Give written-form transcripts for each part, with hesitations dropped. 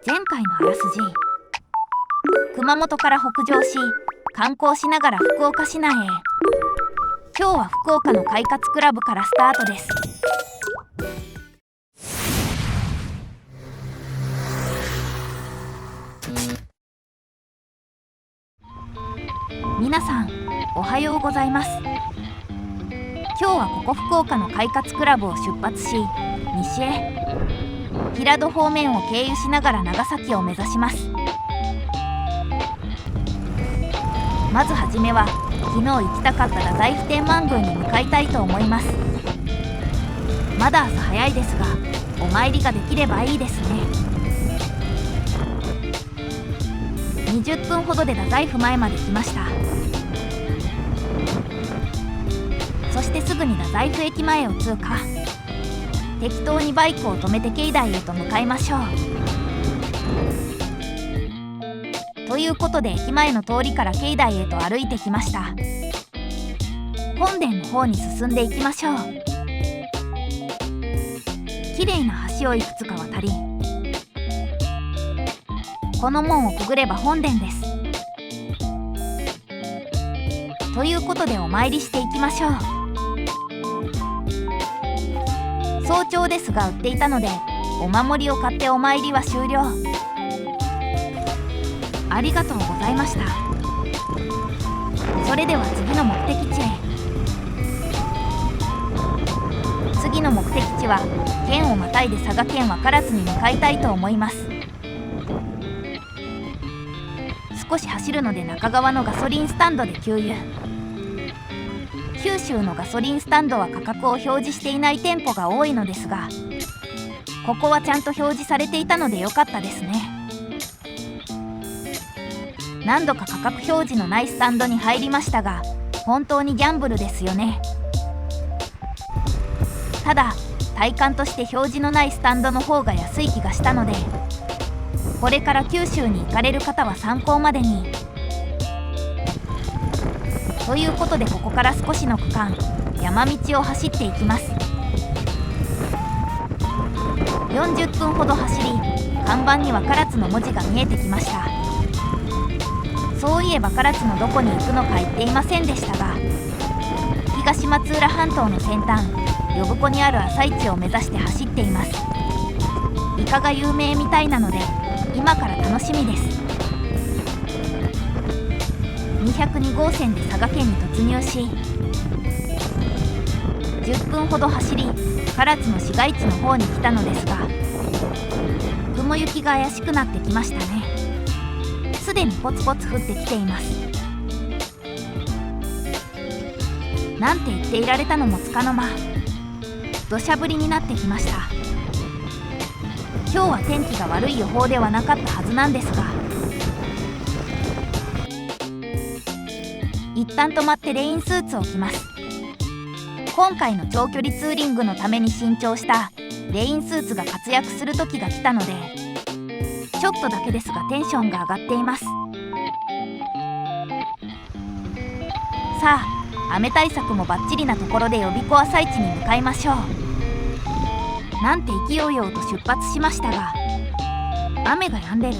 前回のあらすじ。熊本から北上し観光しながら福岡市内へ。今日は福岡の快活クラブからスタートです。皆さんおはようございます。今日はここ福岡の快活クラブを出発し西へ平戸方面を経由しながら長崎を目指します。まずはじめは昨日行きたかった太宰府天満宮に向かいたいと思います。まだ朝早いですがお参りができればいいですね。20分ほどで太宰府前まで来ました。そしてすぐに太宰府駅前を通過。適当にバイクを止めて境内へと向かいましょう。ということで駅前の通りから境内へと歩いてきました。本殿の方に進んでいきましょう。きれいな橋をいくつか渡り、この門をくぐれば本殿です。ということでお参りしていきましょう。早朝ですが売っていたのでお守りを買ってお参りは終了。ありがとうございました。それでは次の目的地へ。次の目的地は県をまたいで佐賀県は唐津に向かいたいと思います。少し走るので中川のガソリンスタンドで給油。九州のガソリンスタンドは価格を表示していない店舗が多いのですが、ここはちゃんと表示されていたので良かったですね。何度か価格表示のないスタンドに入りましたが、本当にギャンブルですよね。ただ体感として表示のないスタンドの方が安い気がしたので、これから九州に行かれる方は参考までに。ということでここから少しの区間山道を走っていきます。40分ほど走り看板には唐津の文字が見えてきました。そういえば唐津のどこに行くのか言っていませんでしたが、東松浦半島の先端呼子にある朝市を目指して走っています。イカが有名みたいなので今から楽しみです。202号線で佐賀県に突入し10分ほど走り唐津の市街地の方に来たのですが、雲行きが怪しくなってきましたね。すでにポツポツ降ってきています。なんて言っていられたのもつかの間、土砂降りになってきました。今日は天気が悪い予報ではなかったはずなんですが、一旦止まってレインスーツを着ます。今回の長距離ツーリングのために新調したレインスーツが活躍する時が来たので、ちょっとだけですがテンションが上がっています。さあ雨対策もバッチリなところで予備校朝市に向かいましょう。なんて勢いようと出発しましたが、雨が止んでる？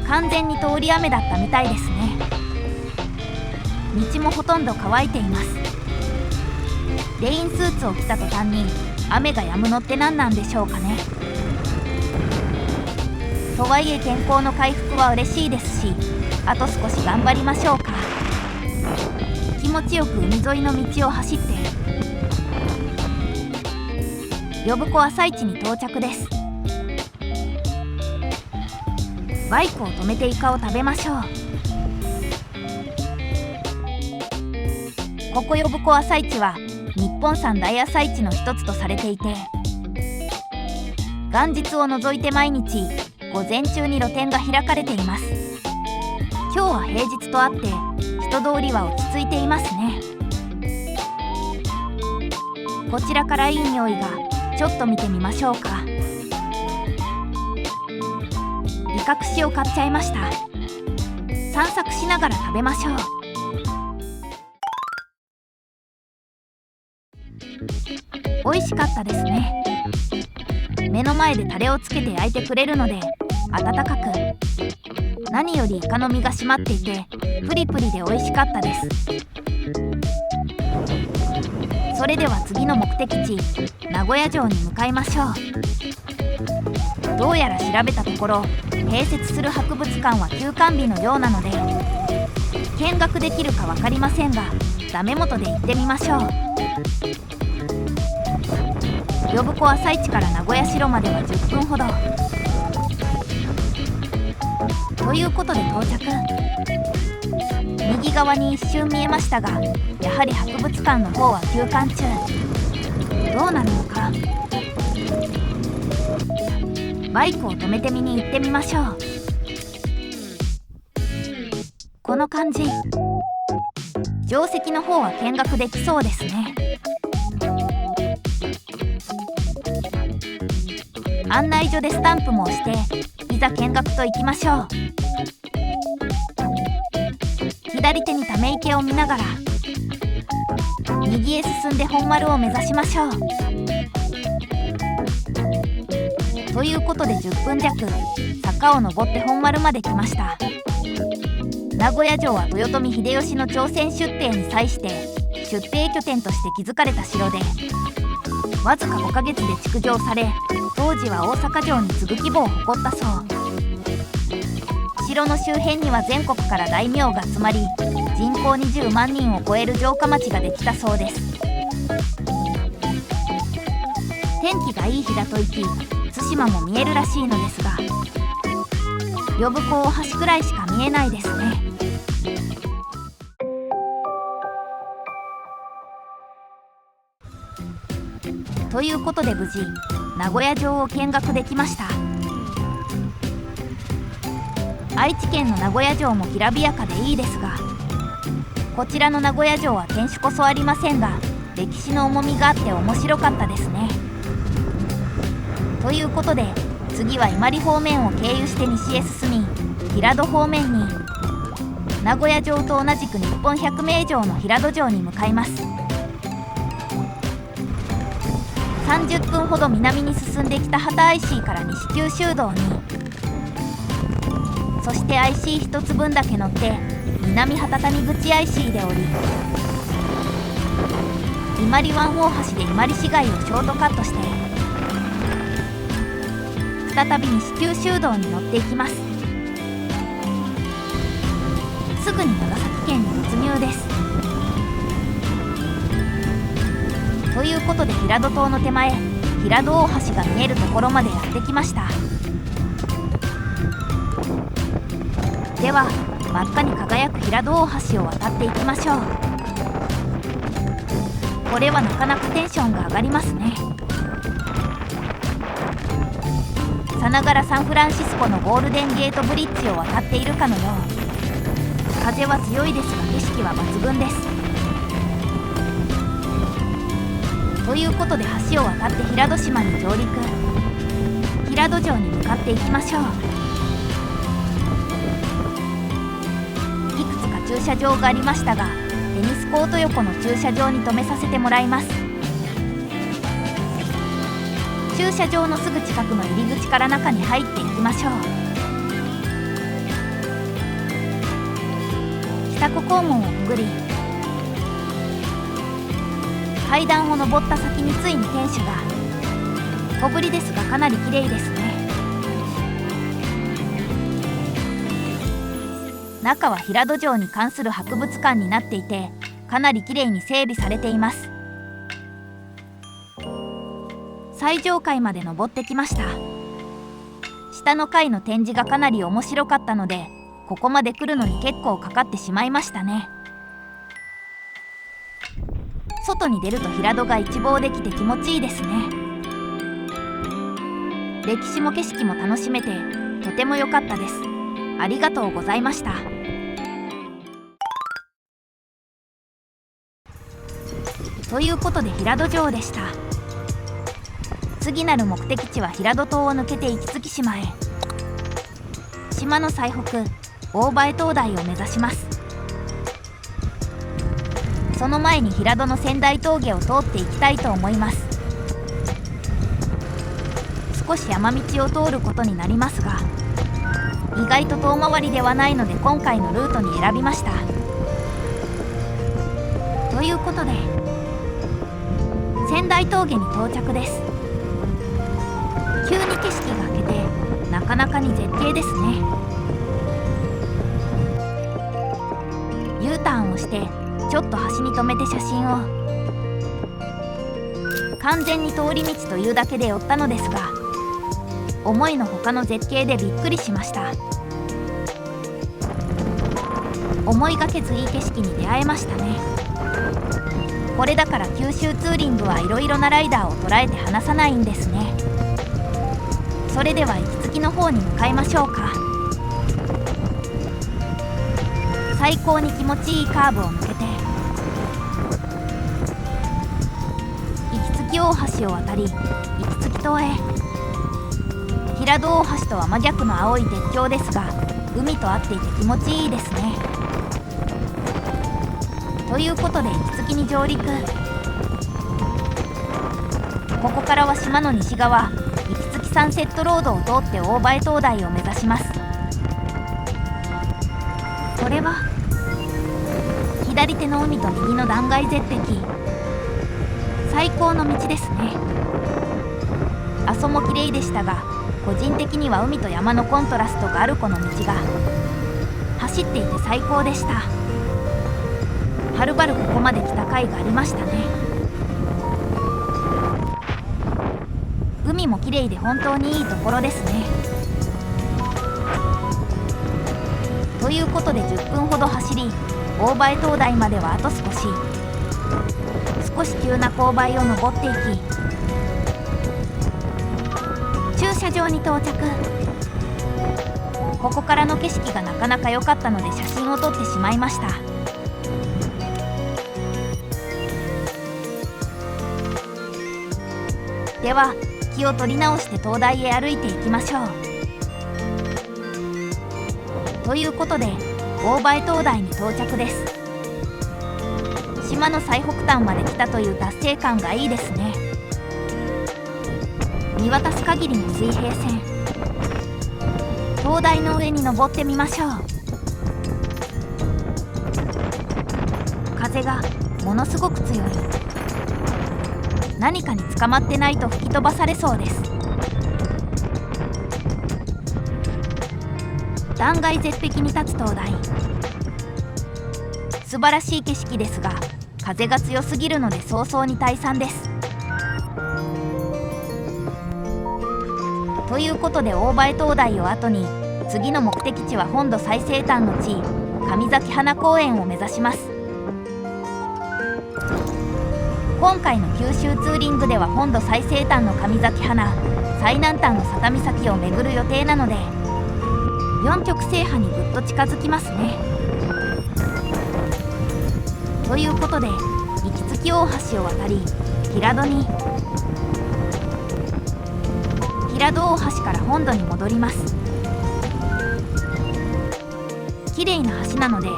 完全に通り雨だったみたいですね。道もほとんど乾いています。レインスーツを着た途端に雨が止むのって何なんでしょうかね。とはいえ天候の回復は嬉しいですし、あと少し頑張りましょうか。気持ちよく海沿いの道を走って呼子朝市に到着です。バイクを止めてイカを食べましょう。ここ呼子朝市は日本三大朝市の一つとされていて、元日を除いて毎日午前中に露店が開かれています。今日は平日とあって人通りは落ち着いていますね。こちらからいい匂いが、ちょっと見てみましょうか。イカ串を買っちゃいました。散策しながら食べましょう。美味しかったですね。目の前でタレをつけて焼いてくれるので温かく、何よりイカの身が締まっていてプリプリで美味しかったです。それでは次の目的地名古屋城に向かいましょう。どうやら調べたところ併設する博物館は休館日のようなので見学できるか分かりませんがダメ元で行ってみましょう。呼子朝市から名古屋城までは10分ほどということで到着。右側に一瞬見えましたがやはり博物館の方は休館中。どうなるのか。バイクを止めて見に行ってみましょう。この感じ、定石の方は見学できそうですね。案内所でスタンプも押していざ見学と行きましょう。左手にため池を見ながら右へ進んで本丸を目指しましょう。ということで10分弱坂を登って本丸まで来ました。名古屋城は豊臣秀吉の朝鮮出兵に際して出兵拠点として築かれた城でわずか5ヶ月で築城され当時は大阪城に次ぐ規模を誇ったそう。城の周辺には全国から大名が集まり人口20万人を超える城下町ができたそうです。天気がいい日だといき対馬も見えるらしいのですが呼子大橋くらいしか見えないですね。ということで無事名古屋城を見学できました。愛知県の名古屋城もきらびやかでいいですがこちらの名古屋城は天守こそありませんが歴史の重みがあって面白かったですね。ということで次は伊万里方面を経由して西へ進み平戸方面に名古屋城と同じく日本百名城の平戸城に向かいます。30分ほど南に進んできた畑 IC から西九州道にそして IC 一つ分だけ乗って南畑谷口 IC で降り伊万里湾大橋で伊万里市街をショートカットして再び西九州道に乗っていきます。すぐに長崎県に突入です。ということで平戸島の手前平戸大橋が見えるところまでやってきました。では真っ赤に輝く平戸大橋を渡っていきましょう。これはなかなかテンションが上がりますね。さながらサンフランシスコのゴールデンゲートブリッジを渡っているかのよう。風は強いですが景色は抜群です。ということで橋を渡って平戸島に上陸平戸城に向かっていきましょう。いくつか駐車場がありましたがテニスコート横の駐車場に停めさせてもらいます。駐車場のすぐ近くの入り口から中に入っていきましょう。北湖口門をくぐり階段を登った先についに天守が小ぶりですがかなり綺麗ですね。中は平戸城に関する博物館になっていてかなり綺麗に整備されています。最上階まで登ってきました。下の階の展示がかなり面白かったのでここまで来るのに結構かかってしまいましたね。外に出ると平戸が一望できて気持ちいいですね。歴史も景色も楽しめてとても良かったです。ありがとうございました。ということで平戸城でした。次なる目的地は平戸島を抜けて壱岐島へ。島の最北大前灯台を目指します。その前に平戸の仙台峠を通っていきたいと思います。少し山道を通ることになりますが、意外と遠回りではないので今回のルートに選びました。ということで仙台峠に到着です。急に景色が明けてなかなかに絶景ですね。U ターンをしてちょっと端に止めて写真を。完全に通り道というだけで寄ったのですが、思いのほかの絶景でびっくりしました。思いがけずいい景色に出会えましたね。これだから九州ツーリングはいろいろなライダーを捉えて離さないんですね。それでは行き着きの方に向かいましょうか。最高に気持ちいいカーブを抜けて行き着き大橋を渡り、行き着き島へ。平戸大橋とは真逆の青い鉄橋ですが、海と合っていて気持ちいいですね。ということで行き着きに上陸。ここからは島の西側、行き着きサンセットロードを通って大前灯台を目指します。これは左手の海と右の断崖絶壁、最高の道ですね。阿蘇も綺麗でしたが、個人的には海と山のコントラストがあるこの道が走っていて最高でした。はるばるここまで来た甲斐がありましたね。海も綺麗で本当にいいところですね。ということで10分ほど走り、大前灯台まではあと少し急な勾配を登っていき、駐車場に到着。ここからの景色がなかなか良かったので写真を撮ってしまいました。では気を取り直して灯台へ歩いていきましょう。ということで大前灯台に到着です。島の最北端まで来たという達成感がいいですね。見渡す限りの水平線。灯台の上に登ってみましょう。風がものすごく強い。何かに捕まってないと吹き飛ばされそうです。断崖絶壁に立つ灯台、素晴らしい景色ですが風が強すぎるので早々に退散です。ということで大前灯台を後に次の目的地は本土最西端の地、神崎花公園を目指します。今回の九州ツーリングでは本土最西端の神崎花、最南端の佐多岬を巡る予定なので4極制覇にぐっと近づきますね。ということで行き着き大橋を渡り平戸に、平戸大橋から本土に戻ります。綺麗な橋なので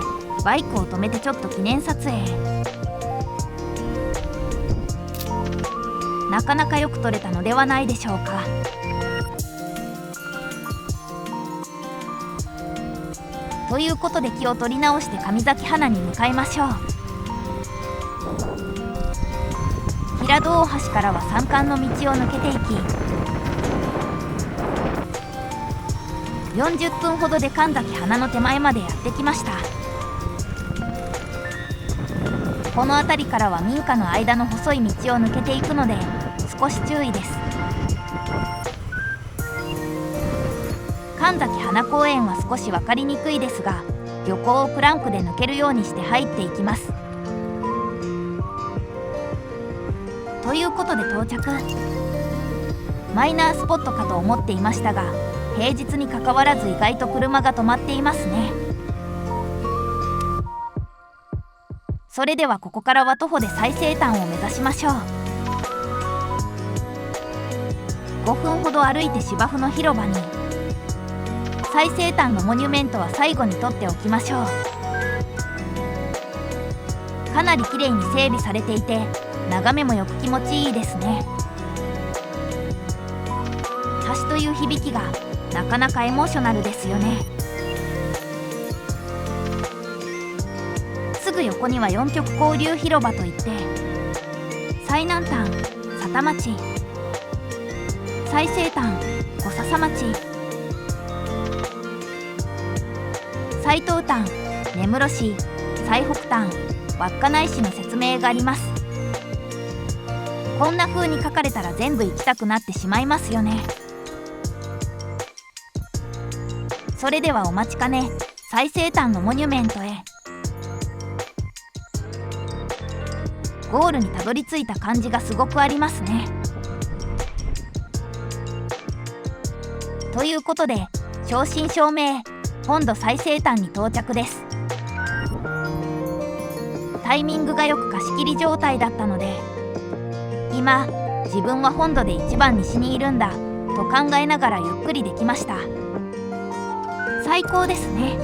バイクを止めてちょっと記念撮影。なかなかよく撮れたのではないでしょうか。ということで気を取り直して神崎花に向かいましょう。平戸大橋からは山間の道を抜けていき、40分ほどで神崎花の手前までやってきました。この辺りからは民家の間の細い道を抜けていくので少し注意です。神崎花公園は少し分かりにくいですが、漁港をクランクで抜けるようにして入っていきます。ということで到着。マイナースポットかと思っていましたが、平日にかかわらず意外と車が止まっていますね。それではここからは徒歩で最西端を目指しましょう。5分ほど歩いて芝生の広場に。最西端のモニュメントは最後に撮っておきましょう。かなり綺麗に整備されていて眺めもよく気持ちいいですね。橋という響きがなかなかエモーショナルですよね。すぐ横には四極交流広場といって、最南端佐田町、最西端小笹町、最東端根室市、最北端稚内市の説明があります。こんな風に書かれたら全部行きたくなってしまいますよね。それではお待ちかね最西端のモニュメントへ。ゴールにたどり着いた感じがすごくありますね。ということで正真正銘本土最西端に到着です。タイミングがよく貸し切り状態だったので、今自分は本土で一番西にいるんだと考えながらゆっくりできました。最高ですね。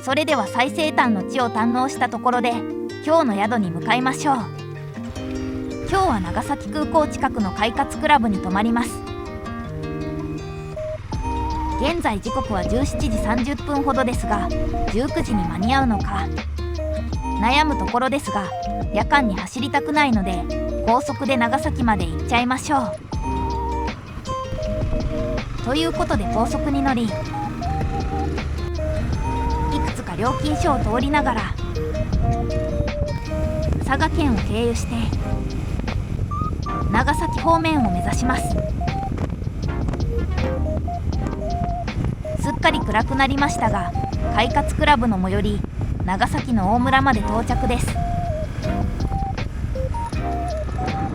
それでは最西端の地を堪能したところで今日の宿に向かいましょう。今日は長崎空港近くの快活クラブに泊まります。現在時刻は17時30分ほどですが、19時に間に合うのか悩むところですが、夜間に走りたくないので高速で長崎まで行っちゃいましょう。ということで高速に乗り、いくつか料金所を通りながら佐賀県を経由して長崎方面を目指します。すっかり暗くなりましたが、快活クラブの最寄り長崎の大村まで到着です。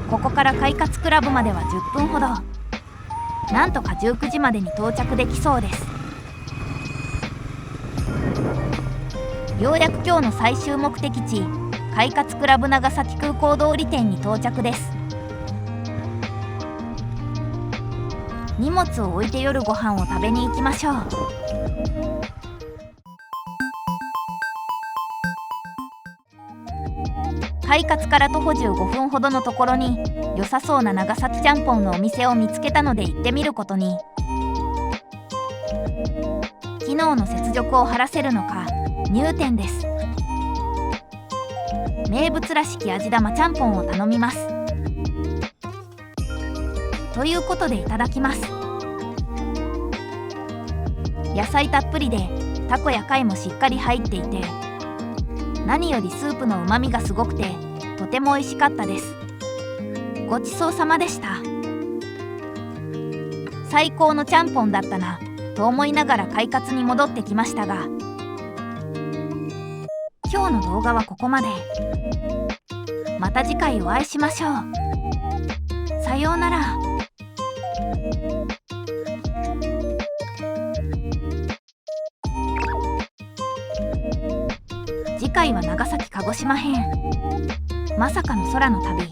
ここから快活クラブまでは10分ほど。なんとか19時までに到着できそうです。ようやく今日の最終目的地快活クラブ長崎空港通り店に到着です。荷物を置いて夜ご飯を食べに行きましょう。快活から徒歩15分ほどのところに良さそうな長崎ちゃんぽんのお店を見つけたので行ってみることに。昨日の雪辱を晴らせるのか入店です。名物らしき味玉ちゃんぽんを頼みます。ということでいただきます。野菜たっぷりでタコや貝もしっかり入っていて、何よりスープのうまみがすごくてとても美味しかったです。ごちそうさまでした。最高のちゃんぽんだったなと思いながら快活に戻ってきましたが、今日の動画はここまで。また次回お会いしましょう。さようなら。次回は長崎鹿児島編。まさかの空の旅、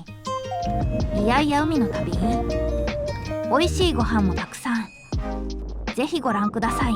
いやいや海の旅。美味しいご飯もたくさん。ぜひご覧ください。